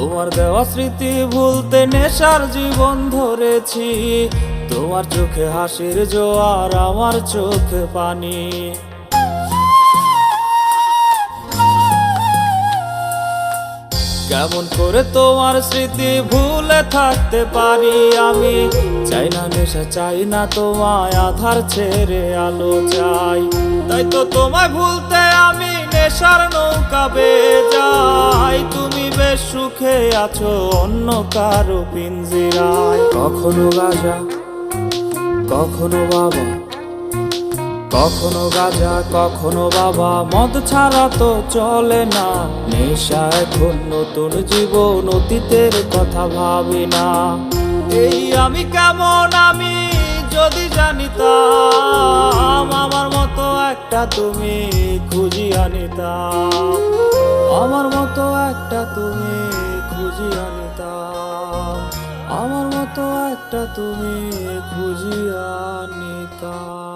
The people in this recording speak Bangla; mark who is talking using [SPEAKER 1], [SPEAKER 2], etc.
[SPEAKER 1] তোমার দেওয়া স্মৃতি ভুলতে নেশার জীবন ধরেছি। তোমার চোখে হাসির জোয়ার, আমার চোখে পানি। কেমন করে তোমার স্মৃতি ভুলে থাকতে পারি আমি? চাই না নেশা, চাই না তোমায়, আধার ছেড়ে আলো চাই। তাই তো তোমায় ভুলতে আমি নেশার নৌকা বেয়ে যাই। তুমি বেশ সুখে আছো অন্য কারো পিঞ্জিরায়। কখনো গাঁজা, কখনো বাবা, কখনো গাঁজা, কখনো বাবা, মদ ছাড়া তো চলে না। নেশা এখন নতুন জীবন, অতীতের কথা ভাবি না। এই আমি কেমন, আমি যদি জানিতাম, আমার মতো একটা তুমি খুঁজি আনিতাম। আমার মতো একটা তুমি খুঁজি আনিতাম। আমার মতো একটা তুমি খুঁজি আনিতাম।